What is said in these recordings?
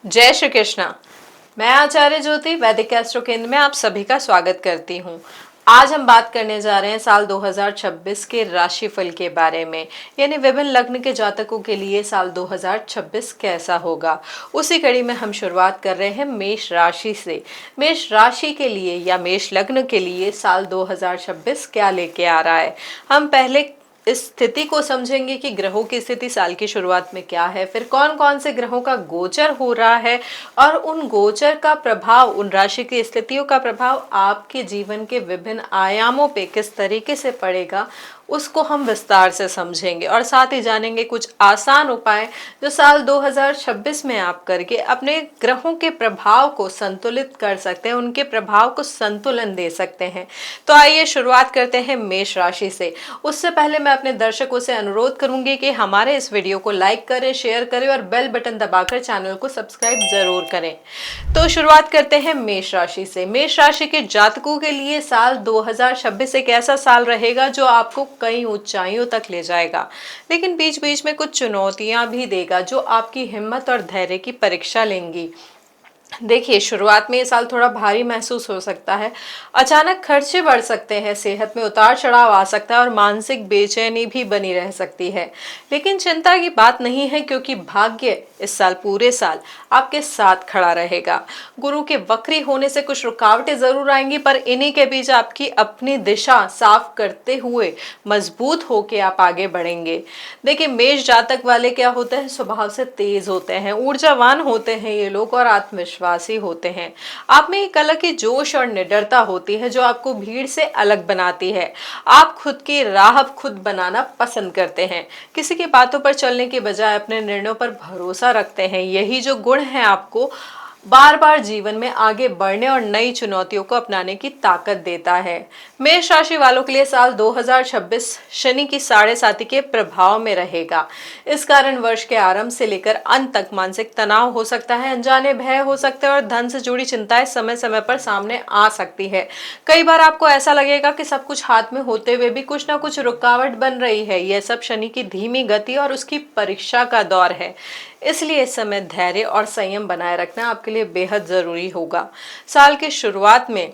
जय श्री कृष्णा। मैं आचार्य ज्योति वैदिक एस्ट्रो केंद्र में आप सभी का स्वागत करती हूँ। आज हम बात करने जा रहे हैं साल 2026 के राशिफल के बारे में, यानी विभिन्न लग्न के जातकों के लिए साल 2026 कैसा होगा। उसी कड़ी में हम शुरुआत कर रहे हैं मेष राशि से। मेष राशि के लिए या मेष लग्न के लिए साल 2026 क्या लेके आ रहा है, हम पहले इस स्थिति को समझेंगे कि ग्रहों की स्थिति साल की शुरुआत में क्या है, फिर कौन कौन से ग्रहों का गोचर हो रहा है और उन गोचर का प्रभाव, उन राशि की स्थितियों का प्रभाव आपके जीवन के विभिन्न आयामों पे किस तरीके से पड़ेगा, उसको हम विस्तार से समझेंगे और साथ ही जानेंगे कुछ आसान उपाय जो साल 2026 में आप करके अपने ग्रहों के प्रभाव को संतुलित कर सकते हैं, उनके प्रभाव को संतुलन दे सकते हैं। तो आइए शुरुआत करते हैं मेष राशि से। उससे पहले मैं अपने दर्शकों से अनुरोध करूंगी कि हमारे इस वीडियो को लाइक करें, शेयर करें और बेल बटन दबाकर चैनल को सब्सक्राइब जरूर करें। तो शुरुआत करते हैं मेष राशि से। मेष राशि के जातकों के लिए साल 2026 एक ऐसा साल रहेगा जो आपको कई ऊंचाइयों तक ले जाएगा, लेकिन बीच बीच में कुछ चुनौतियां भी देगा जो आपकी हिम्मत और धैर्य की परीक्षा लेंगी। देखिए, शुरुआत में ये साल थोड़ा भारी महसूस हो सकता है। अचानक खर्चे बढ़ सकते हैं, सेहत में उतार चढ़ाव आ सकता है और मानसिक बेचैनी भी बनी रह सकती है। लेकिन चिंता की बात नहीं है, क्योंकि भाग्य इस साल पूरे साल आपके साथ खड़ा रहेगा। गुरु के वक्री होने से कुछ रुकावटें जरूर आएंगी, पर इन्हीं के बीच आपकी अपनी दिशा साफ करते हुए मजबूत होके आप आगे बढ़ेंगे। देखिए, मेष जातक वाले क्या होते हैं, स्वभाव से तेज होते हैं, ऊर्जावान होते हैं ये लोग और आत्मविश्वासी होते हैं। आप में एक अलग ही जोश और निडरता होती है जो आपको भीड़ से अलग बनाती है। आप खुद की राह खुद बनाना पसंद करते हैं, किसी की बातों पर चलने के बजाय अपने निर्णयों पर भरोसा रखते हैं। यही जो गुण है आपको बार बार जीवन में आगे बढ़ने और नई चुनौतियों को अपनाने की ताकत देता है। मेष राशि वालों के लिए साल 2026 शनि की 7.5 के प्रभाव में रहेगा। इस कारण वर्ष के आरंभ से लेकर अंत तक मानसिक तनाव हो सकता है, अनजाने भय हो सकते हैं और धन से जुड़ी चिंताएं समय समय पर सामने आ सकती है। कई बार आपको ऐसा लगेगा कि सब कुछ हाथ में होते हुए भी कुछ ना कुछ रुकावट बन रही है। यह सब शनि की धीमी गति और उसकी परीक्षा का दौर है, इसलिए इस समय धैर्य और संयम बनाए रखना आपके लिए बेहद जरूरी होगा। साल की शुरुआत में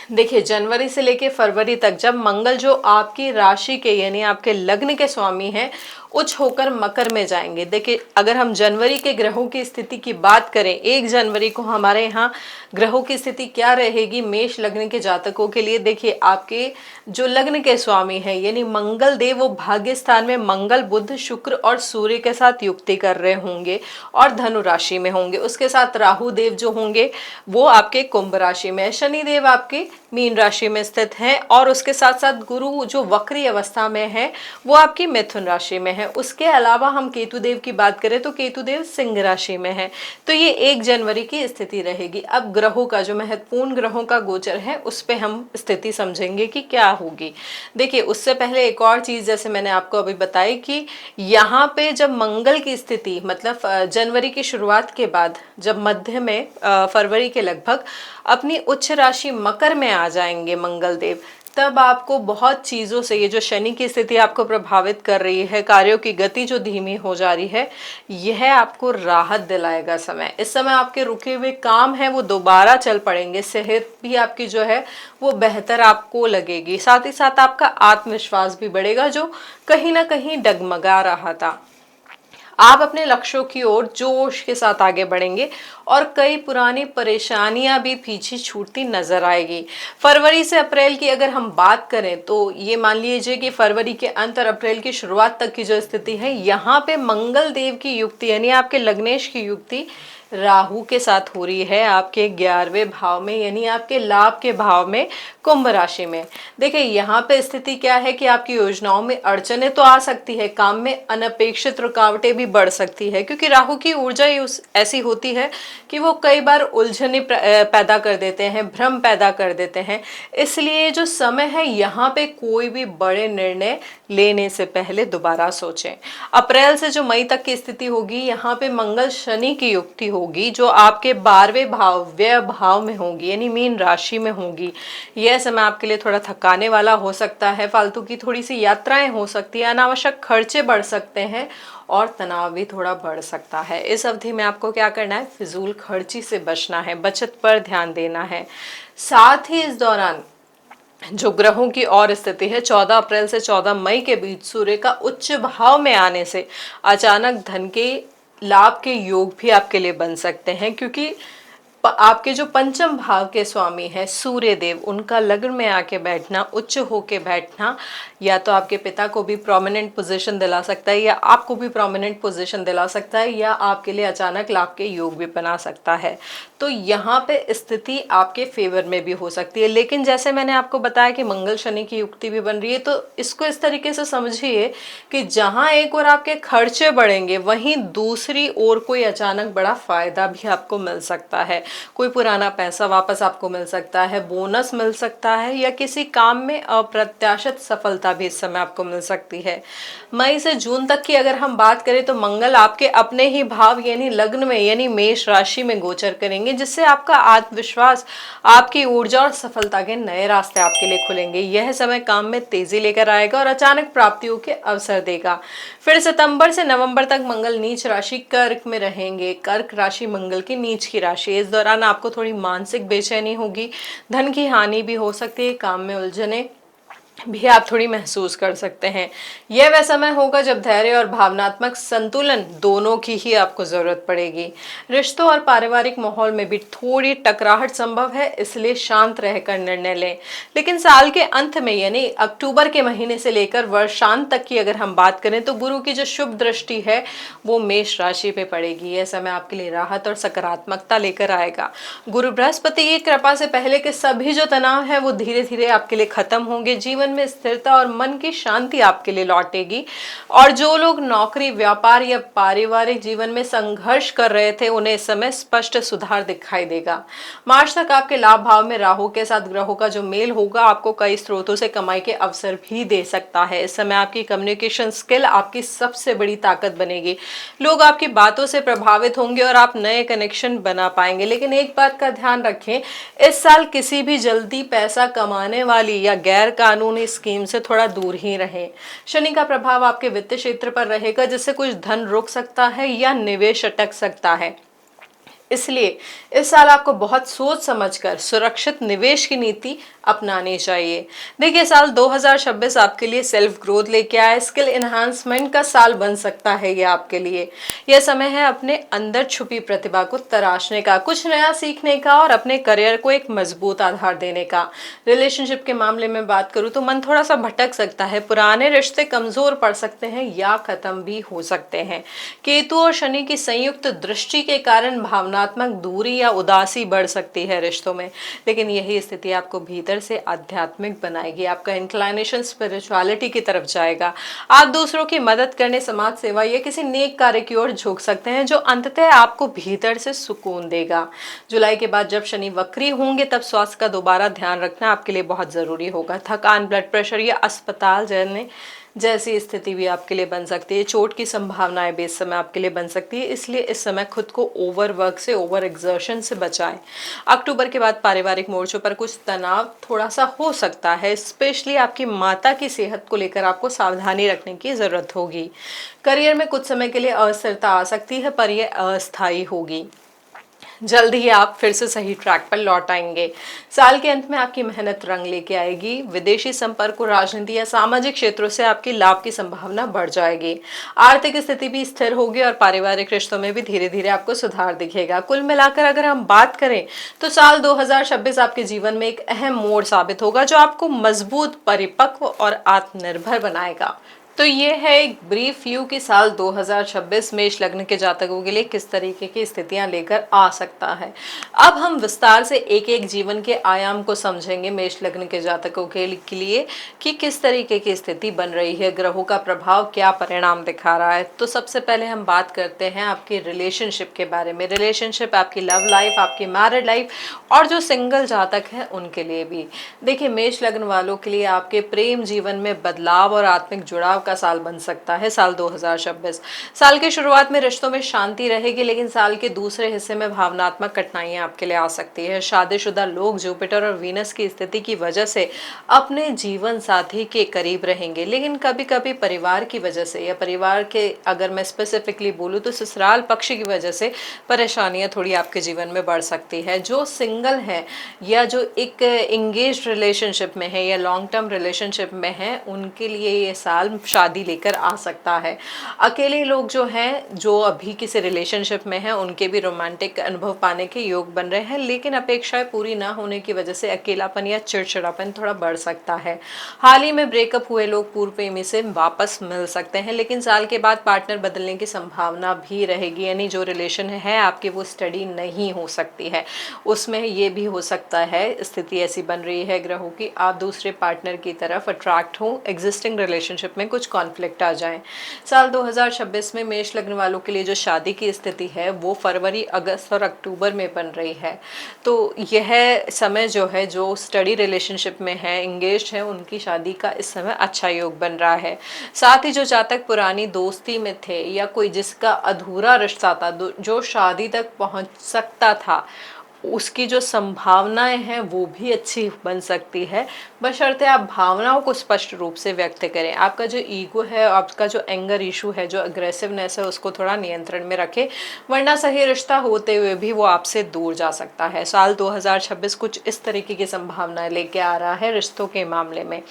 देखिए, जनवरी से लेकर फरवरी तक जब मंगल जो आपकी राशि के यानी आपके लग्न के स्वामी हैं उच्च होकर मकर में जाएंगे। देखिए, अगर हम जनवरी के ग्रहों की स्थिति की बात करें, 1 जनवरी को हमारे यहाँ ग्रहों की स्थिति क्या रहेगी मेष लग्न के जातकों के लिए। देखिए, आपके जो लग्न के स्वामी हैं यानी मंगल देव, वो भाग्य स्थान में मंगल, बुध, शुक्र और सूर्य के साथ युक्ति कर रहे होंगे और धनु राशि में होंगे। उसके साथ राहु देव जो होंगे वो आपके कुंभ राशि में, शनि देव आपके मीन राशि में स्थित है और उसके साथ साथ गुरु जो वक्री अवस्था में है वो आपकी मिथुन राशि में है। उसके अलावा हम केतु देव की बात करें तो केतु देव सिंह राशि में है। तो ये 1 जनवरी की स्थिति रहेगी। अब ग्रहों का जो महत्वपूर्ण ग्रहों का गोचर है उस पे हम स्थिति समझेंगे कि क्या होगी। देखिए, उससे पहले एक और चीज जैसे मैंने आपको अभी बताई कि यहाँ पे जब मंगल की स्थिति मतलब जनवरी की शुरुआत के बाद जब मध्य में फरवरी के लगभग अपनी उच्च राशि मकर में आ जाएंगे मंगल देव, तब आपको बहुत चीज़ों से, ये जो शनि की स्थिति आपको प्रभावित कर रही है, कार्यों की गति जो धीमी हो जा रही है, यह आपको राहत दिलाएगा। समय इस समय आपके रुके हुए काम हैं वो दोबारा चल पड़ेंगे। सेहत भी आपकी जो है वो बेहतर आपको लगेगी। साथ ही साथ आपका आत्मविश्वास भी बढ़ेगा जो कहीं ना कहीं डगमगा रहा था। आप अपने लक्ष्यों की ओर जोश के साथ आगे बढ़ेंगे और कई पुरानी परेशानियां भी पीछे छूटती नजर आएगी। फरवरी से अप्रैल की अगर हम बात करें तो ये मान लीजिए कि फरवरी के अंत और अप्रैल की शुरुआत तक की जो स्थिति है, यहाँ पे मंगल देव की युक्ति यानी आपके लग्नेश की युक्ति राहु के साथ हो रही है आपके 11वें भाव में यानी आपके लाभ के भाव में, कुंभ राशि में। देखिए, यहाँ पे स्थिति क्या है कि आपकी योजनाओं में अड़चने तो आ सकती है, काम में अनपेक्षित रुकावटें भी बढ़ सकती है, क्योंकि राहु की ऊर्जा ही ऐसी होती है कि वो कई बार उलझने पैदा कर देते हैं, भ्रम पैदा कर देते हैं। इसलिए जो समय है यहाँ पे कोई भी बड़े निर्णय लेने से पहले दोबारा सोचें। अप्रैल से जो मई तक की स्थिति होगी, यहाँ पे मंगल शनि की युक्ति होगी जो आपके 12वें भाव व्यय भाव में होगी, यानी मीन राशि में होगी। यह समय आपके लिए थोड़ा थकाने वाला हो सकता है, फालतू की थोड़ी सी यात्राएं हो सकती है, अनावश्यक खर्चे बढ़ सकते हैं और तनाव भी थोड़ा बढ़ सकता है। इस अवधि में आपको क्या करना है, फिजूल खर्ची से बचना है, बचत पर ध्यान देना है। साथ ही इस दौरान जो ग्रहों की और स्थिति है, 14 अप्रैल से 14 मई के बीच सूर्य का उच्च भाव में आने से अचानक धन के लाभ के योग भी आपके लिए बन सकते हैं, क्योंकि आपके जो पंचम भाव के स्वामी है सूर्य देव, उनका लग्न में आके बैठना, उच्च होके बैठना, या तो आपके पिता को भी प्रोमिनेंट पोजीशन दिला सकता है या आपको भी प्रोमिनेंट पोजीशन दिला सकता है, या आपके लिए अचानक लाभ के योग भी बना सकता है। तो यहाँ पे स्थिति आपके फेवर में भी हो सकती है। लेकिन जैसे मैंने आपको बताया कि मंगल शनि की युक्ति भी बन रही है, तो इसको इस तरीके से समझिए कि जहां एक और आपके खर्चे बढ़ेंगे, वहीं दूसरी ओर कोई अचानक बड़ा फायदा भी आपको मिल सकता है। कोई पुराना पैसा वापस आपको मिल सकता है, बोनस मिल सकता है, या किसी काम में अप्रत्याशित सफलता भी इस समय आपको मिल सकती है। मई से जून तक की अगर हम बात करें तो मंगल आपके अपने ही भाव यानी लग्न में यानी मेष राशि में गोचर करेंगे, जिससे आपका आत्मविश्वास, आपकी ऊर्जा और सफलता के नए रास्ते आपके लिए खुलेंगे। यह समय काम में तेजी लेकर आएगा और अचानक प्राप्तियों के अवसर देगा। फिर सितंबर से नवंबर तक मंगल नीच राशि कर्क में रहेंगे। कर्क राशि मंगल की नीच की राशि। इस दौरान आपको थोड़ी मानसिक बेचैनी होगी, धन की हानि भी हो सकती है, काम में उलझने भी आप थोड़ी महसूस कर सकते हैं। यह वह समय होगा जब धैर्य और भावनात्मक संतुलन दोनों की ही आपको जरूरत पड़ेगी। रिश्तों और पारिवारिक माहौल में भी थोड़ी टकराहट संभव है, इसलिए शांत रहकर निर्णय लें। लेकिन साल के अंत में यानी अक्टूबर के महीने से लेकर वर्षांत तक की अगर हम बात करें तो गुरु की जो शुभ दृष्टि है वो मेष राशि पे पड़ेगी। यह समय आपके लिए राहत और सकारात्मकता लेकर आएगा। गुरु बृहस्पति की कृपा से पहले के सभी जो तनाव है वो धीरे धीरे आपके लिए खत्म होंगे। जीवन में स्थिरता और मन की शांति आपके लिए लौटेगी। और जो लोग नौकरी, व्यापार या पारिवारिक जीवन में संघर्ष कर रहे थे, उन्हें इस समय स्पष्ट सुधार दिखाई देगा। मार्च तक आपके लाभ भाव में राहु के साथ ग्रहों का जो मेल होगा आपको कई स्रोतों से कमाई के अवसर भी दे सकता है। इस समय आपकी कम्युनिकेशन स्किल आपकी सबसे बड़ी ताकत बनेगी। लोग आपकी बातों से प्रभावित होंगे और आप नए कनेक्शन बना पाएंगे। लेकिन एक बात का ध्यान रखें, इस साल किसी भी जल्दी पैसा कमाने वाली या गैर कानूनी स्कीम से थोड़ा दूर ही रहें। शनि का प्रभाव आपके वित्त क्षेत्र पर रहेगा, जिससे कुछ धन रुक सकता है या निवेश अटक सकता है। इसलिए इस साल आपको बहुत सोच समझकर सुरक्षित निवेश की नीति अपनानी चाहिए। देखिए, साल 2026 आपके लिए सेल्फ ग्रोथ लेके आया, स्किल एनहांसमेंट का साल बन सकता है ये आपके लिए। यह समय है अपने अंदर छुपी प्रतिभा को तराशने का, कुछ नया सीखने का और अपने करियर को एक मजबूत आधार देने का। रिलेशनशिप के मामले में बात करूं तो मन थोड़ा सा भटक सकता है, पुराने रिश्ते कमजोर पड़ सकते हैं या खत्म भी हो सकते हैं। केतु और शनि की संयुक्त दृष्टि के कारण भावनात्मक दूरी या उदासी बढ़ सकती है रिश्तों में, लेकिन यही स्थिति आपको भीतर से आध्यात्मिक बनाएगी। आपका इंक्लाइनेशन स्पिरिचुअलिटी की तरफ जाएगा। आप दूसरों की मदद करने, समाज सेवा या किसी नेक कार्य की ओर झुक सकते हैं, जो अंततः आपको भीतर से सुकून देगा। जुलाई के बाद जब शनि वक्री होंगे तब स्वास्थ्य का दोबारा ध्यान रखना आपके लिए बहुत जरूरी होगा। थकान, ब्लड प्रेशर या अस्पताल जाने जैसी स्थिति भी आपके लिए बन सकती है। चोट की संभावनाएं भी इस समय आपके लिए बन सकती है, इसलिए इस समय खुद को ओवरवर्क से, ओवर एक्सर्शन से बचाएं। अक्टूबर के बाद पारिवारिक मोर्चों पर कुछ तनाव थोड़ा सा हो सकता है, स्पेशली आपकी माता की सेहत को लेकर आपको सावधानी रखने की जरूरत होगी। करियर में कुछ समय के लिए अस्थिरता आ सकती है, पर यह अस्थायी होगी। जल्द ही आप फिर से सही ट्रैक पर लौट आएंगे। साल के अंत में आपकी मेहनत रंग लेके आएगी। विदेशी संपर्क, राजनीति या सामाजिक क्षेत्रों से आपकी लाभ की संभावना बढ़ जाएगी। आर्थिक स्थिति भी स्थिर होगी और पारिवारिक रिश्तों में भी धीरे धीरे आपको सुधार दिखेगा। कुल मिलाकर अगर हम बात करें तो साल 2026 आपके जीवन में एक अहम मोड़ साबित होगा, जो आपको मजबूत, परिपक्व और आत्मनिर्भर बनाएगा। तो ये है एक ब्रीफ व्यू कि साल 2026 मेष लग्न के जातकों के लिए किस तरीके की स्थितियां लेकर आ सकता है। अब हम विस्तार से एक एक जीवन के आयाम को समझेंगे मेष लग्न के जातकों के लिए कि किस तरीके की स्थिति बन रही है, ग्रहों का प्रभाव क्या परिणाम दिखा रहा है। तो सबसे पहले हम बात करते हैं आपकी रिलेशनशिप के बारे में। रिलेशनशिप, आपकी लव लाइफ, आपकी मैरिड लाइफ और जो सिंगल जातक है उनके लिए भी। देखिए, मेष लग्न वालों के लिए आपके प्रेम जीवन में बदलाव और आत्मिक जुड़ाव का साल बन सकता है साल 2026। साल की शुरुआत में रिश्तों में शांति रहेगी, लेकिन साल के दूसरे हिस्से में भावनात्मक कठिनाइयां आपके लिए आ सकती है। शादीशुदा लोग जुपिटर और वीनस की स्थिति की वजह से अपने जीवन साथी के करीब रहेंगे, लेकिन कभी कभी परिवार की वजह से या परिवार के, अगर मैं स्पेसिफिकली बोलूँ तो ससुराल पक्ष की वजह से परेशानियां थोड़ी आपके जीवन में बढ़ सकती है। जो सिंगल है या जो एक एंगेज्ड रिलेशनशिप में है या लॉन्ग टर्म रिलेशनशिप में है, उनके लिए ये साल शादी लेकर आ सकता है। अकेले लोग जो हैं, जो अभी किसी रिलेशनशिप में हैं, उनके भी रोमांटिक अनुभव पाने के योग बन रहे हैं, लेकिन अपेक्षाएं पूरी ना होने की वजह से अकेलापन या चिड़चिड़ापन थोड़ा बढ़ सकता है। हाल ही में ब्रेकअप हुए लोग पूर्व प्रेमी से वापस मिल सकते हैं, लेकिन साल के बाद पार्टनर बदलने की संभावना भी रहेगी, यानी जो रिलेशन है आपकी वो स्टडी नहीं हो सकती है। उसमें ये भी हो सकता है, स्थिति ऐसी बन रही है ग्रहों की, आप दूसरे पार्टनर की तरफ अट्रैक्ट हो, एग्जिस्टिंग रिलेशनशिप में कुछ कॉन्फ्लिक्ट आ जाए। साल 2026 में मेष लग्न वालों के लिए जो शादी की स्थिति है वो फरवरी, अगस्त और अक्टूबर में बन रही है। तो यह समय जो है, जो स्टडी रिलेशनशिप में है, इंगेज्ड है, उनकी शादी का इस समय अच्छा योग बन रहा है। साथ ही जो जातक पुरानी दोस्ती में थे या कोई जिसका अधूरा रिश्ता था, जो शादी तक पहुंच सकता था, उसकी जो संभावनाएं हैं वो भी अच्छी बन सकती है, बशर्ते आप भावनाओं को स्पष्ट रूप से व्यक्त करें। आपका जो ईगो है, आपका जो एंगर इशू है, जो अग्रेसिवनेस है, उसको थोड़ा नियंत्रण में रखें, वरना सही रिश्ता होते हुए भी वो आपसे दूर जा सकता है। साल 2026 कुछ इस तरीके की संभावनाएं लेके आ रहा है रिश्तों के मामले में।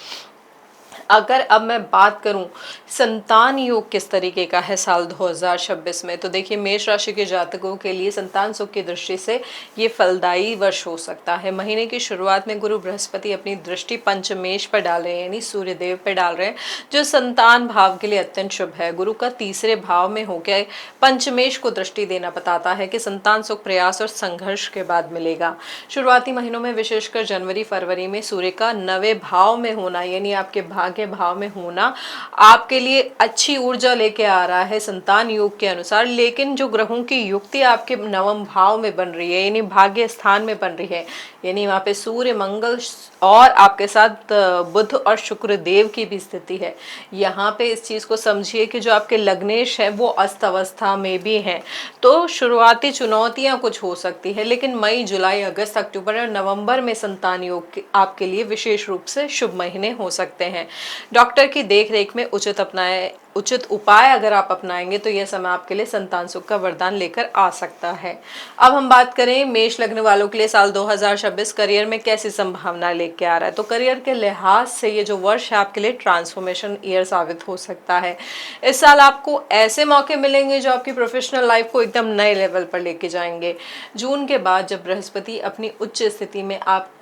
अगर अब मैं बात करूं संतान योग किस तरीके का है साल 2026 में, तो देखिए मेष राशि के जातकों के लिए संतान सुख की दृष्टि से ये फलदायी वर्ष हो सकता है। महीने की शुरुआत में गुरु बृहस्पति अपनी दृष्टि पंचमेश पर डाल रहे हैं, यानी सूर्यदेव पर डाल रहे हैं, जो संतान भाव के लिए अत्यंत शुभ है। गुरु का तीसरे भाव में होकर पंचमेश को दृष्टि देना बताता है कि संतान सुख प्रयास और संघर्ष के बाद मिलेगा। शुरुआती महीनों में विशेषकर जनवरी फरवरी में सूर्य का 9वें भाव में होना, यानी आपके भाग्य के भाव में होना, आपके लिए अच्छी ऊर्जा लेके आ रहा है संतान योग के अनुसार। लेकिन जो ग्रहों की युक्ति आपके 9वें भाव में बन रही है, यानी भाग्य स्थान में बन रही है, यानी वहां पे सूर्य मंगल और आपके साथ बुध और शुक्र देव की भी स्थिति है। यहाँ पे इस चीज को समझिए कि जो आपके लग्नेश है वो अस्त अवस्था में भी हैं, तो शुरुआती चुनौतियां कुछ हो सकती है, लेकिन मई जुलाई अगस्त अक्टूबर और नवंबर में संतान योग आपके लिए विशेष रूप से शुभ महीने हो सकते हैं। डॉक्टर की देखरेख में उचित उपाय अगर आप अपनाएंगे तो यह समय आपके लिए संतान सुख का वरदान लेकर आ सकता है। अब हम बात करें मेष लग्न वालों के लिए साल 2026 करियर में कैसी संभावना लेके आ रहा है, तो करियर के लिहाज से ये जो वर्ष है आपके लिए ट्रांसफॉर्मेशन ईयर साबित हो सकता है। इस साल आपको ऐसे मौके मिलेंगे जो आपकी प्रोफेशनल लाइफ को एकदम नए लेवल पर लेके जाएंगे। जून के बाद जब बृहस्पति अपनी उच्च स्थिति में आपके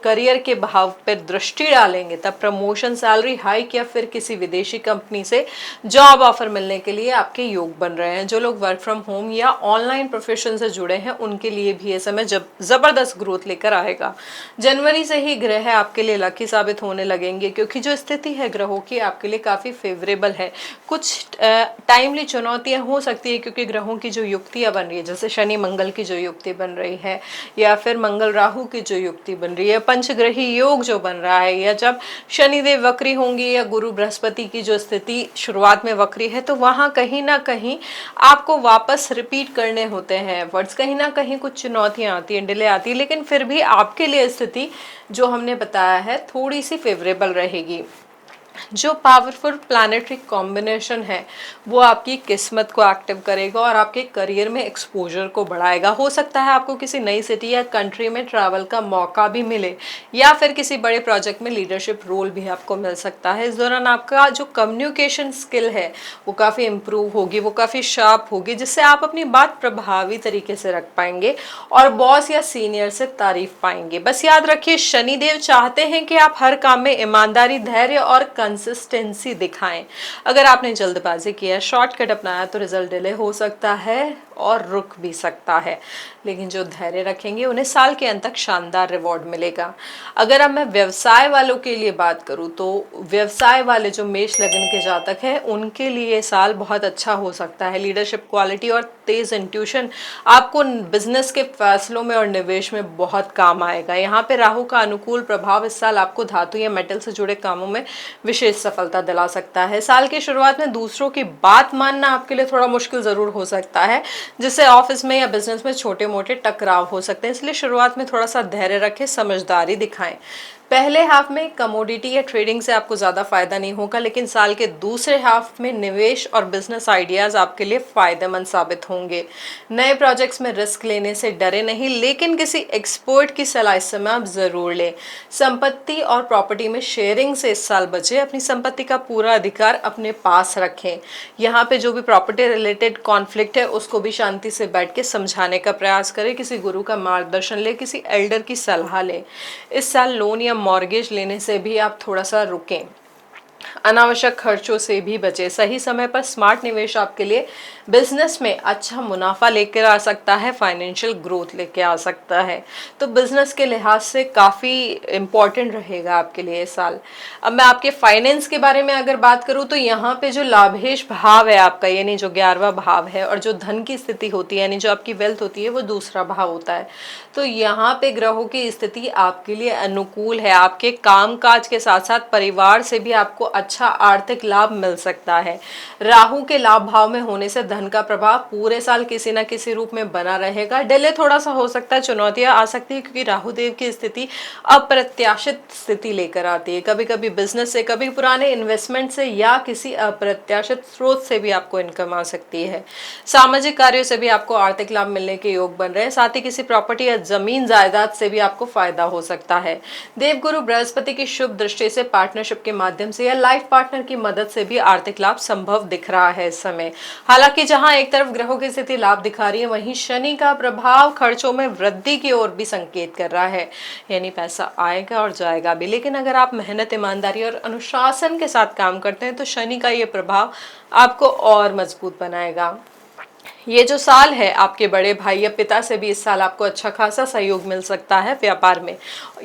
करियर के भाव पर दृष्टि डालेंगे, तब प्रमोशन, सैलरी हाइक या फिर किसी विदेशी कंपनी से जॉब ऑफर मिलने के लिए आपके योग बन रहे हैं। जो लोग वर्क फ्रॉम होम या ऑनलाइन प्रोफेशन से जुड़े हैं उनके लिए भी ये समय जबरदस्त ग्रोथ लेकर आएगा। जनवरी से ही ग्रह आपके लिए लकी साबित होने लगेंगे, क्योंकि जो स्थिति है ग्रहों की आपके लिए काफी फेवरेबल है। कुछ टाइमली चुनौतियां हो सकती है, क्योंकि ग्रहों की जो युक्तियां बन रही है, जैसे शनि मंगल की जो युक्ति बन रही है या फिर मंगल राहु की जो युक्ति बन रही है, पंचग्रही योग जो बन रहा है, या जब शनिदेव वक्री होंगे या गुरु बृहस्पति की जो स्थिति शुरुआत में वक्री है, तो वहां कहीं ना कहीं आपको वापस रिपीट करने होते हैं वर्ड्स, कहीं ना कहीं कुछ चुनौतियां आती हैं, डिले आती है, लेकिन फिर भी आपके लिए स्थिति जो हमने बताया है थोड़ी सी फेवरेबल रहेगी। जो पावरफुल प्लैनेटरी कॉम्बिनेशन है वो आपकी किस्मत को एक्टिव करेगा और आपके करियर में एक्सपोजर को बढ़ाएगा। हो सकता है आपको किसी नई सिटी या कंट्री में ट्रैवल का मौका भी मिले, या फिर किसी बड़े प्रोजेक्ट में लीडरशिप रोल भी आपको मिल सकता है। इस दौरान आपका जो कम्युनिकेशन स्किल है वो काफ़ी इम्प्रूव होगी, वो काफ़ी शार्प होगी, जिससे आप अपनी बात प्रभावी तरीके से रख पाएंगे और बॉस या सीनियर से तारीफ पाएंगे। बस याद रखिए, शनिदेव चाहते हैं कि आप हर काम में ईमानदारी, धैर्य और कंसिस्टेंसी दिखाएं। अगर आपने जल्दबाजी किया, शॉर्टकट अपनाया, तो रिजल्ट डिले हो सकता है और रुक भी सकता है, लेकिन जो धैर्य रखेंगे उन्हें साल के अंत तक शानदार रिवॉर्ड मिलेगा। अगर अब मैं व्यवसाय वालों के लिए बात करूं तो व्यवसाय वाले जो मेष लग्न के जातक हैं उनके लिए ये साल बहुत अच्छा हो सकता है। लीडरशिप क्वालिटी और तेज इंट्यूशन आपको बिजनेस के फैसलों में और निवेश में बहुत काम आएगा। यहाँ पे राहु का अनुकूल प्रभाव इस साल आपको धातु या मेटल से जुड़े कामों में विशेष सफलता दिला सकता है। साल की शुरुआत में दूसरों की बात मानना आपके लिए थोड़ा मुश्किल जरूर हो सकता है, जिससे ऑफिस में या बिजनेस में छोटे मोटे टकराव हो सकते हैं, इसलिए शुरुआत में थोड़ा सा धैर्य रखें, समझदारी दिखाएं। पहले हाफ में कमोडिटी या ट्रेडिंग से आपको ज़्यादा फायदा नहीं होगा, लेकिन साल के दूसरे हाफ में निवेश और बिजनेस आइडियाज़ आपके लिए फायदेमंद साबित होंगे। नए प्रोजेक्ट्स में रिस्क लेने से डरे नहीं, लेकिन किसी एक्सपर्ट की सलाह इस समय आप ज़रूर लें। संपत्ति और प्रॉपर्टी में शेयरिंग से इस साल बचें, अपनी संपत्ति का पूरा अधिकार अपने पास रखें। यहाँ पे जो भी प्रॉपर्टी रिलेटेड कॉन्फ्लिक्ट है उसको भी शांति से बैठ के समझाने का प्रयास करें, किसी गुरु का मार्गदर्शन लें, किसी एल्डर की सलाह लें। इस साल लोन या मॉर्गेज लेने से भी आप थोड़ा सा रुकें। अनावश्यक खर्चों से भी बचे। सही समय पर स्मार्ट निवेश आपके लिए बिजनेस में अच्छा मुनाफा लेकर आ सकता है, फाइनेंशियल ग्रोथ लेके आ सकता है। तो बिजनेस के लिहाज से काफ़ी इम्पॉर्टेंट रहेगा आपके लिए ये साल। अब मैं आपके फाइनेंस के बारे में अगर बात करूँ तो यहाँ पे जो लाभेश भाव है आपका, यानी जो 11वां भाव है, और जो धन की स्थिति होती है यानी जो आपकी वेल्थ होती है वो दूसरा भाव होता है। तो यहाँ पे ग्रहों की स्थिति आपके लिए अनुकूल है। आपके काम काज के साथ साथ परिवार से भी आपको अच्छा आर्थिक लाभ मिल सकता है। राहु के लाभ भाव में होने से धन का प्रभाव पूरे साल किसी न किसी रूप में बना रहेगा। डिले थोड़ा सा हो सकता है, चुनौतियां आ सकती है, क्योंकि राहु देव की स्थिति अप्रत्याशित स्थिति लेकर आती है। कभी कभी बिजनेस से, कभी पुराने इन्वेस्टमेंट से, या किसी अप्रत्याशित स्रोत से भी आपको इनकम आ सकती है। सामाजिक कार्यों से भी आपको आर्थिक लाभ मिलने के योग बन रहे हैं। साथ ही किसी प्रॉपर्टी या जमीन जायदाद से भी आपको फायदा हो सकता है। देवगुरु बृहस्पति की शुभ दृष्टि से पार्टनरशिप के माध्यम से या लाइफ पार्टनर की मदद से भी आर्थिक लाभ संभव दिख रहा है इस समय। हालांकि जहां एक तरफ ग्रहों की स्थिति लाभ दिखा रही है, वहीं शनि का प्रभाव खर्चों में वृद्धि की ओर भी संकेत कर रहा है, यानी पैसा आएगा और जाएगा भी। लेकिन अगर आप मेहनत, ईमानदारी और अनुशासन के साथ काम करते हैं तो शनि का ये प्रभाव आपको और मजबूत बनाएगा। ये जो साल है, आपके बड़े भाई या पिता से भी इस साल आपको अच्छा खासा सहयोग मिल सकता है व्यापार में,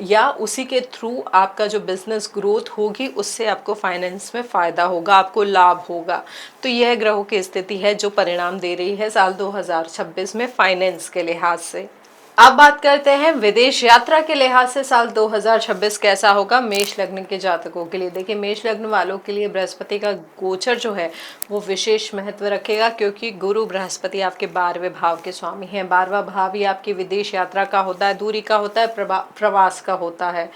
या उसी के थ्रू आपका जो बिजनेस ग्रोथ होगी उससे आपको फाइनेंस में फायदा होगा, आपको लाभ होगा। तो यह ग्रहों की स्थिति है जो परिणाम दे रही है साल 2026 में फाइनेंस के लिहाज से। अब बात करते हैं विदेश यात्रा के लिहाज से साल 2026 कैसा होगा मेष लग्न के जातकों के लिए। देखिए, मेष लग्न वालों के लिए बृहस्पति का गोचर जो है वो विशेष महत्व रखेगा, क्योंकि गुरु बृहस्पति आपके 12वें भाव के स्वामी हैं। 12वां भाव ही आपकी विदेश यात्रा का होता है, दूरी का होता है, प्रवास का होता है।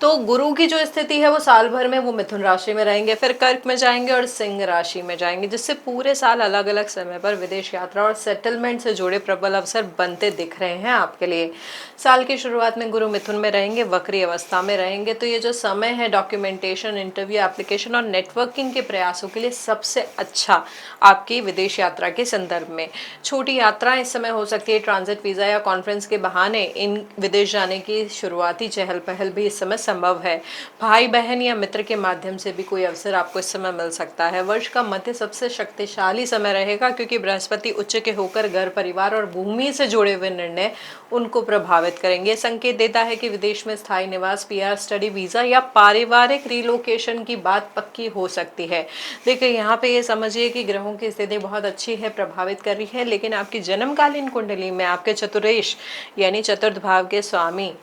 तो गुरु की जो स्थिति है वो साल भर में वो मिथुन राशि में रहेंगे, फिर कर्क में जाएंगे और सिंह राशि में जाएंगे, जिससे पूरे साल अलग अलग समय पर विदेश यात्रा और सेटलमेंट से जुड़े प्रबल अवसर बनते दिख रहे हैं आपके लिए। साल की शुरुआत में गुरु मिथुन में रहेंगे, वक्री अवस्था में रहेंगे, तो ये जो समय है डॉक्यूमेंटेशन, इंटरव्यू, एप्लीकेशन और नेटवर्किंग के प्रयासों के लिए सबसे अच्छा आपकी विदेश यात्रा के संदर्भ में। छोटी यात्राएं इस समय हो सकती है, ट्रांजिट वीजा या कॉन्फ्रेंस के बहाने इन विदेश जाने की शुरुआती चहल पहल भी इस समय संभव है। भाई बहन या मित्र के माध्यम से भी कोई अवसर आपको इस समय मिल सकता है। वर्ष का मध्य सबसे शक्तिशाली समय रहेगा, क्योंकि बृहस्पति उच्च के होकर घर, परिवार और भूमि से जुड़े हुए निर्णय उनको प्रभावित करेंगे। संकेत देता है कि विदेश में स्थायी निवास, पीआर, स्टडी वीजा या पारिवारिक रिलोकेशन की बात पक्की हो सकती है। देखिए, यहाँ पे ये समझिए कि ग्रहों की स्थिति बहुत अच्छी है, प्रभावित कर रही है, लेकिन आपकी जन्मकालीन कुंडली में आपके चतुरेश यानी चतुर्थ भाव के स्वामी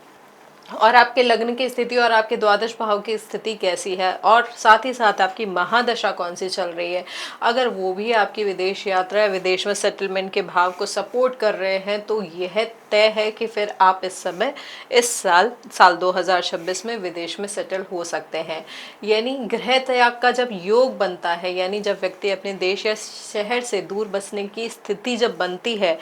और आपके लग्न की स्थिति और आपके द्वादश भाव की स्थिति कैसी है, और साथ ही साथ आपकी महादशा कौन सी चल रही है, अगर वो भी आपकी विदेश यात्रा या विदेश में सेटलमेंट के भाव को सपोर्ट कर रहे हैं, तो यह तय है कि फिर आप इस समय इस साल 2026 में विदेश में सेटल हो सकते हैं। यानी गृह त्याग का जब योग बनता है, यानी जब व्यक्ति अपने देश या शहर से दूर बसने की स्थिति जब बनती है,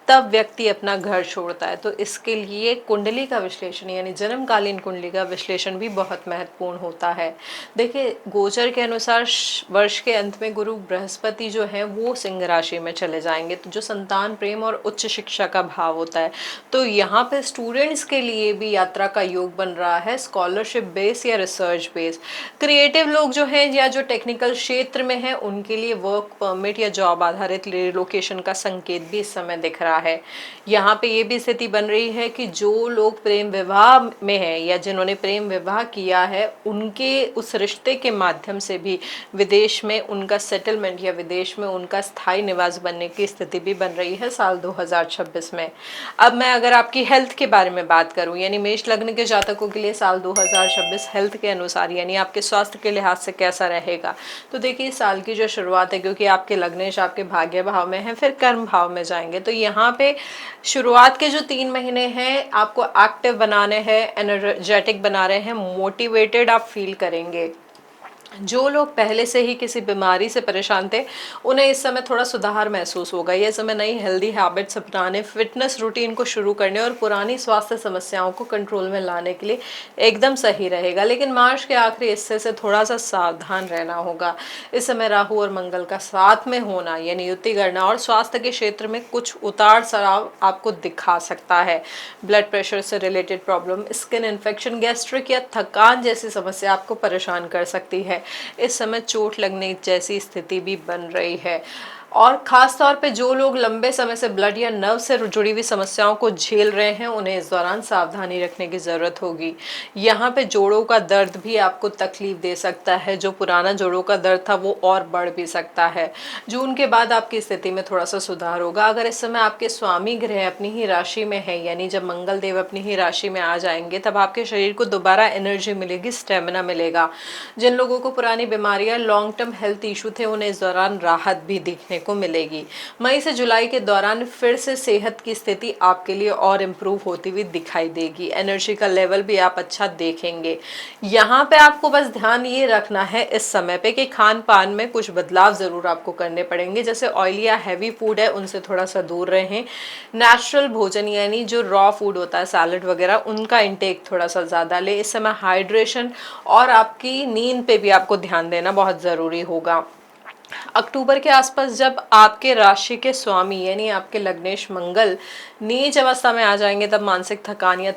तब व्यक्ति अपना घर छोड़ता है। तो इसके लिए कुंडली का विश्लेषण यानी जन्मकालीन कुंडली का विश्लेषण भी बहुत महत्वपूर्ण होता है। देखिए, गोचर के अनुसार वर्ष के अंत में गुरु बृहस्पति जो है वो सिंह राशि में चले जाएंगे, तो जो संतान प्रेम और उच्च शिक्षा का भाव होता है, तो यहाँ पे स्टूडेंट्स के लिए भी यात्रा का योग बन रहा है, स्कॉलरशिप बेस या रिसर्च बेस। क्रिएटिव लोग जो हैं या जो टेक्निकल क्षेत्र में हैं उनके लिए वर्क परमिट या जॉब आधारित रिलोकेशन का संकेत भी इस समय दिख रहा है। यहाँ पे ये भी स्थिति बन रही है कि जो लोग प्रेम विवाह में हैं या जिन्होंने प्रेम विवाह किया है, उनके उस रिश्ते के माध्यम से भी विदेश में उनका सेटलमेंट या विदेश में उनका स्थायी निवास बनने की स्थिति भी बन रही है साल 2026 में। अब मैं अगर आपकी हेल्थ के बारे में बात करूं, यानी मेष लग्न के जातकों के लिए साल 2026 हेल्थ के अनुसार यानी आपके स्वास्थ्य के लिहाज से कैसा रहेगा, तो देखिए साल की जो शुरुआत है, क्योंकि आपके लग्नेश आपके भाग्य भाव में है, फिर कर्म भाव में जाएंगे, तो यहाँ पे शुरुआत के जो 3 महीने हैं आपको एक्टिव बनाने हैं, एनर्जेटिक बना रहे हैं, मोटिवेटेड आप फील करेंगे। जो लोग पहले से ही किसी बीमारी से परेशान थे उन्हें इस समय थोड़ा सुधार महसूस होगा। यह समय नई हेल्दी हैबिट्स अपनाने, फिटनेस रूटीन को शुरू करने और पुरानी स्वास्थ्य समस्याओं को कंट्रोल में लाने के लिए एकदम सही रहेगा। लेकिन मार्च के आखिरी हिस्से से थोड़ा सा सावधान रहना होगा। इस समय राहु और मंगल का साथ में होना यानी युति करना और स्वास्थ्य के क्षेत्र में कुछ उतार चढ़ाव आपको दिखा सकता है। ब्लड प्रेशर से related problem, skin infection, gastric या थकान जैसी समस्या आपको परेशान कर सकती है। इस समय चोट लगने जैसी स्थिति भी बन रही है। और खास तौर पे जो लोग लंबे समय से ब्लड या नर्व से जुड़ी हुई समस्याओं को झेल रहे हैं उन्हें इस दौरान सावधानी रखने की ज़रूरत होगी। यहाँ पे जोड़ों का दर्द भी आपको तकलीफ दे सकता है। जो पुराना जोड़ों का दर्द था वो और बढ़ भी सकता है। जून के बाद आपकी स्थिति में थोड़ा सा सुधार होगा। अगर इस समय आपके स्वामी ग्रह अपनी ही राशि में है, यानी जब मंगल देव अपनी ही राशि में आ जाएंगे, तब आपके शरीर को दोबारा एनर्जी मिलेगी, स्टेमिना मिलेगा। जिन लोगों को पुरानी बीमारियां, लॉन्ग टर्म हेल्थ इशू थे, उन्हें इस दौरान राहत भी दिखने को मिलेगी। मई से जुलाई के दौरान फिर से सेहत की स्थिति आपके लिए और इम्प्रूव होती हुई दिखाई देगी। एनर्जी का लेवल भी आप अच्छा देखेंगे। यहाँ पे आपको बस ध्यान ये रखना है इस समय पे कि खान पान में कुछ बदलाव जरूर आपको करने पड़ेंगे। जैसे ऑयली या हैवी फूड है उनसे थोड़ा सा दूर रहें। नेचुरल भोजन यानी जो रॉ फूड होता है, सैलड वगैरह, उनका इंटेक थोड़ा सा ज़्यादा ले। इस समय हाइड्रेशन और आपकी नींद पे भी आपको ध्यान देना बहुत ज़रूरी होगा। अक्टूबर के आसपास जब आपके राशि के स्वामी यानी आपके लग्नेश मंगल नीच अवस्था में आ जाएंगे, तब मानसिक थकान या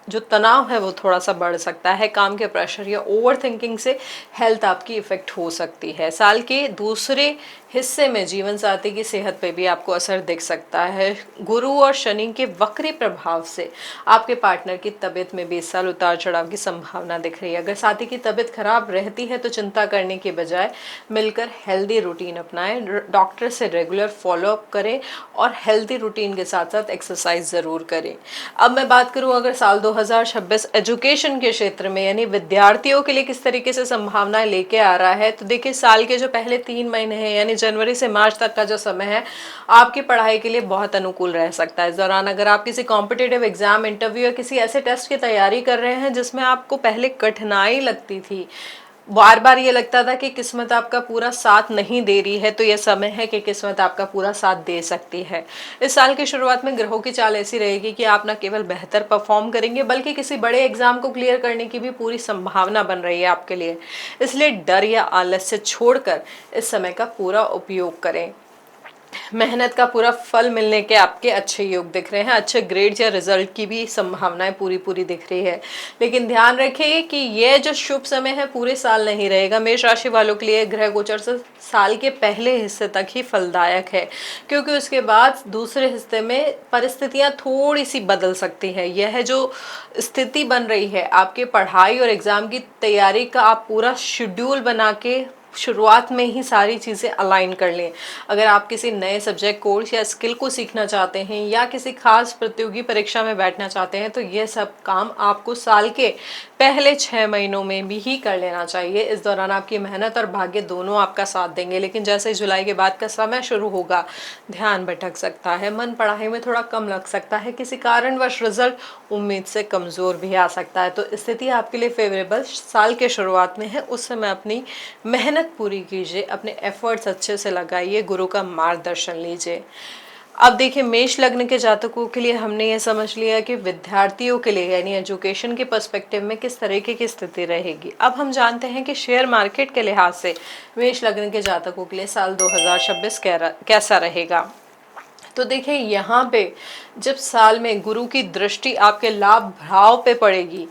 जो तनाव है वो थोड़ा सा बढ़ सकता है। काम के प्रेशर या ओवर थिंकिंग से हेल्थ आपकी इफेक्ट हो सकती है। साल के दूसरे हिस्से में जीवन साथी की सेहत पे भी आपको असर दिख सकता है। गुरु और शनि के वक्री प्रभाव से आपके पार्टनर की तबीयत में भी इस साल उतार चढ़ाव की संभावना दिख रही है। अगर साथी की तबीयत खराब रहती है तो चिंता करने के बजाय मिलकर हेल्दी रूटीन अपनाएं, डॉक्टर से रेगुलर फॉलोअप करें और हेल्दी रूटीन के साथ साथ एक्सरसाइज ज़रूर करें। अब मैं बात करूं अगर साल 2026 एजुकेशन के क्षेत्र में यानी विद्यार्थियों के लिए किस तरीके से संभावनाएं लेके आ रहा है, तो देखिए साल के जो पहले 3 महीने हैं यानी जनवरी से मार्च तक का जो समय है आपकी पढ़ाई के लिए बहुत अनुकूल रह सकता है। इस दौरान अगर आप किसी कॉम्पिटिटिव एग्जाम, इंटरव्यू या किसी ऐसे टेस्ट की तैयारी कर रहे हैं जिसमें आपको पहले कठिनाई लगती थी, बार बार ये लगता था कि किस्मत आपका पूरा साथ नहीं दे रही है, तो यह समय है कि किस्मत आपका पूरा साथ दे सकती है। इस साल की शुरुआत में ग्रहों की चाल ऐसी रहेगी कि आप न केवल बेहतर परफॉर्म करेंगे बल्कि किसी बड़े एग्जाम को क्लियर करने की भी पूरी संभावना बन रही है आपके लिए। इसलिए डर या आलस्य छोड़कर इस समय का पूरा उपयोग करें। मेहनत का पूरा फल मिलने के आपके अच्छे योग दिख रहे हैं। अच्छे ग्रेड्स या रिजल्ट की भी संभावनाएं पूरी दिख रही है। लेकिन ध्यान रखिए कि यह जो शुभ समय है पूरे साल नहीं रहेगा। मेष राशि वालों के लिए ग्रह गोचर से साल के पहले हिस्से तक ही फलदायक है, क्योंकि उसके बाद दूसरे हिस्से में परिस्थितियां थोड़ी सी बदल सकती है। यह जो स्थिति बन रही है, आपके पढ़ाई और एग्जाम की तैयारी का आप पूरा शेड्यूल बना के शुरुआत में ही सारी चीज़ें अलाइन कर लें। अगर आप किसी नए सब्जेक्ट, कोर्स या स्किल को सीखना चाहते हैं या किसी खास प्रतियोगी परीक्षा में बैठना चाहते हैं, तो ये सब काम आपको साल के पहले 6 महीनों में भी ही कर लेना चाहिए। इस दौरान आपकी मेहनत और भाग्य दोनों आपका साथ देंगे। लेकिन जैसे जुलाई के बाद का समय शुरू होगा, ध्यान भटक सकता है, मन पढ़ाई में थोड़ा कम लग सकता है, किसी कारणवश रिजल्ट उम्मीद से कमज़ोर भी आ सकता है। तो स्थिति आपके लिए फेवरेबल साल के शुरुआत में है। उस समय अपनी मेहनत पूरी कीजिए, अपने एफर्ट्स अच्छे से लगाइए, गुरु का मार्गदर्शन लीजिए। अब देखिए, मेष लग्न के जातकों के लिए हमने ये समझ लिया कि विद्यार्थियों के लिए यानी एजुकेशन के पर्सपेक्टिव में किस तरीके की स्थिति रहेगी। अब हम जानते हैं कि शेयर मार्केट के लिहाज से मेष लग्न के जातकों के लिए साल 2026 कैसा रहेगा। तो देखिए, यहाँ पे जब साल में गुरु की दृष्टि आपके लाभ भाव पे पड़ेगी,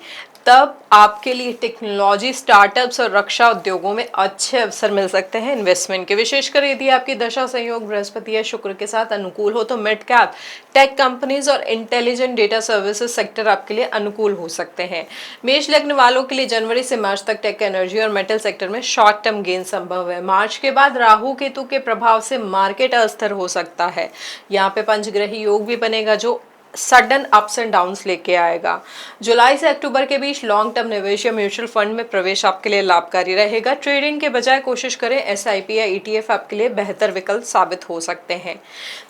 तब आपके लिए टेक्नोलॉजी, स्टार्टअप्स और रक्षा उद्योगों में अच्छे अवसर मिल सकते हैं इन्वेस्टमेंट के। विशेषकर यदि आपकी दशा संयोग बृहस्पति या शुक्र के साथ अनुकूल हो तो मिड कैप, टेक कंपनीज और इंटेलिजेंट डेटा सर्विसेज सेक्टर आपके लिए अनुकूल हो सकते हैं। मेष लग्न वालों के लिए जनवरी से मार्च तक टेक, एनर्जी और मेटल सेक्टर में शॉर्ट टर्म गेन संभव है। मार्च के बाद राहु केतु के प्रभाव से मार्केट अस्थिर हो सकता है। यहाँ पे पंचग्रही योग भी बनेगा जो सडन अप्स एंड डाउन्स लेके आएगा। जुलाई से अक्टूबर के बीच लॉन्ग टर्म निवेश या म्यूचुअल फंड में प्रवेश आपके लिए लाभकारी रहेगा। ट्रेडिंग के बजाय कोशिश करें एसआईपी या ईटीएफ आपके लिए बेहतर विकल्प साबित हो सकते हैं।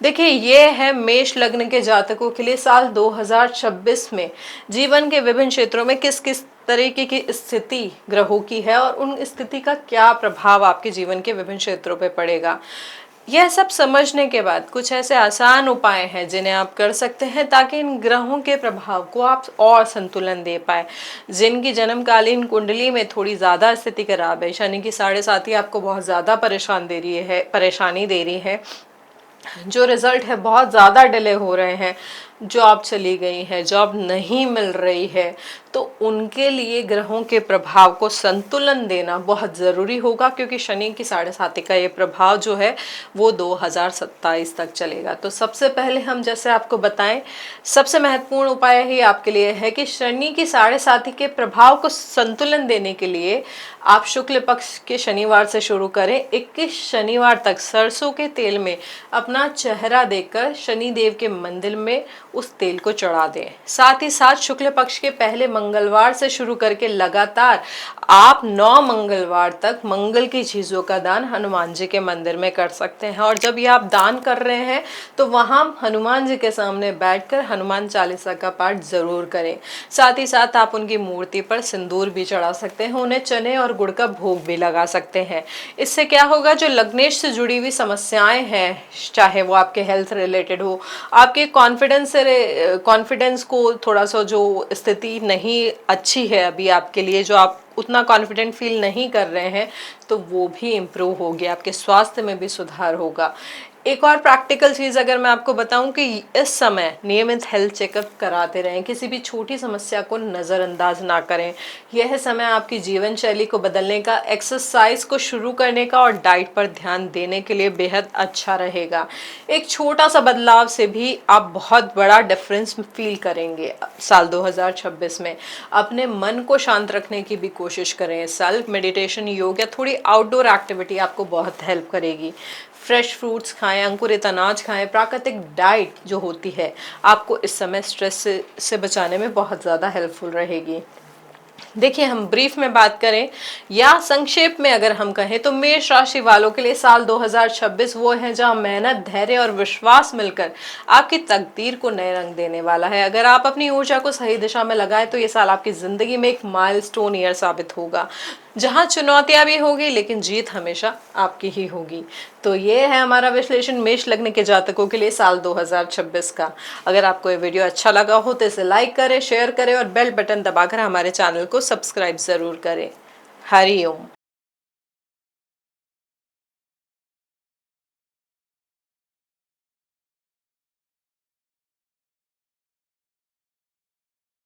देखिए, ये है मेष लग्न के जातकों के लिए साल 2026 में जीवन के विभिन्न क्षेत्रों में किस किस तरीके की स्थिति ग्रहों की है और उन स्थिति का क्या प्रभाव आपके जीवन के विभिन्न क्षेत्रों पर पड़ेगा। यह सब समझने के बाद कुछ ऐसे आसान उपाय हैं जिन्हें आप कर सकते हैं ताकि इन ग्रहों के प्रभाव को आप और संतुलन दे पाए। जिनकी जन्मकालीन कुंडली में थोड़ी ज़्यादा स्थिति खराब है, शनि की 7.5 आपको बहुत ज़्यादा परेशानी दे रही है, जो रिजल्ट है बहुत ज़्यादा डिले हो रहे हैं, जॉब चली गई है, जॉब नहीं मिल रही है, तो उनके लिए ग्रहों के प्रभाव को संतुलन देना बहुत ज़रूरी होगा, क्योंकि शनि की 7.5 का ये प्रभाव जो है वो 2027 तक चलेगा। तो सबसे पहले हम जैसे आपको बताएं, सबसे महत्वपूर्ण उपाय ही आपके लिए है कि शनि की 7.5 के प्रभाव को संतुलन देने के लिए आप शुक्ल पक्ष के शनिवार से शुरू करें। 21 शनिवार तक सरसों के तेल में अपना चेहरा देकर शनि देव के मंदिर में उस तेल को चढ़ा दें। साथ ही साथ शुक्ल पक्ष के पहले मंगलवार से शुरू करके लगातार आप 9 मंगलवार तक मंगल की चीजों का दान हनुमान जी के मंदिर में कर सकते हैं। और जब ये आप दान कर रहे हैं तो वहां हनुमान जी के सामने बैठकर हनुमान चालीसा का पाठ जरूर करें। साथ ही साथ आप उनकी मूर्ति पर सिंदूर भी चढ़ा सकते हैं, उन्हें चने और गुड़ का भोग भी लगा सकते हैं। इससे क्या होगा, जो लग्नेश से जुड़ी हुई समस्याएं हैं, चाहे वो आपके हेल्थ रिलेटेड हो, आपके कॉन्फिडेंस को थोड़ा सा जो स्थिति नहीं अच्छी है अभी आपके लिए, जो आप उतना कॉन्फिडेंट फील नहीं कर रहे हैं, तो वो भी इम्प्रूव होगी, आपके स्वास्थ्य में भी सुधार होगा। एक और प्रैक्टिकल चीज़ अगर मैं आपको बताऊं कि इस समय नियमित हेल्थ चेकअप कराते रहें, किसी भी छोटी समस्या को नज़रअंदाज ना करें। यह समय आपकी जीवन शैली को बदलने का, एक्सरसाइज को शुरू करने का और डाइट पर ध्यान देने के लिए बेहद अच्छा रहेगा। एक छोटा सा बदलाव से भी आप बहुत बड़ा डिफरेंस फील करेंगे साल 2026 में। अपने मन को शांत रखने की भी कोशिश करें। सेल्फ मेडिटेशन, योग या थोड़ी आउटडोर एक्टिविटी आपको बहुत हेल्प करेगी। फ्रेश फ्रूट्स खाएं, अंकुरित अनाज खाएं, प्राकृतिक डाइट जो होती है आपको इस समय स्ट्रेस से बचाने में बहुत ज़्यादा हेल्पफुल रहेगी। देखिए, हम ब्रीफ में बात करें या संक्षेप में अगर हम कहें तो मेष राशि वालों के लिए साल 2026 वो है जहां मेहनत, धैर्य और विश्वास मिलकर आपकी तकदीर को नए रंग देने वाला है। अगर आप अपनी ऊर्जा को सही दिशा में लगाएं तो ये साल आपकी जिंदगी में एक माइलस्टोन ईयर साबित होगा, जहां चुनौतियां भी होगी लेकिन जीत हमेशा आपकी ही होगी। तो ये है हमारा विश्लेषण मेष लग्न के जातकों के लिए साल 2026 का। अगर आपको ये वीडियो अच्छा लगा हो तो इसे लाइक करें, शेयर करें और बेल बटन दबाकर हमारे चैनल को सब्सक्राइब जरूर करें। हरि ओम।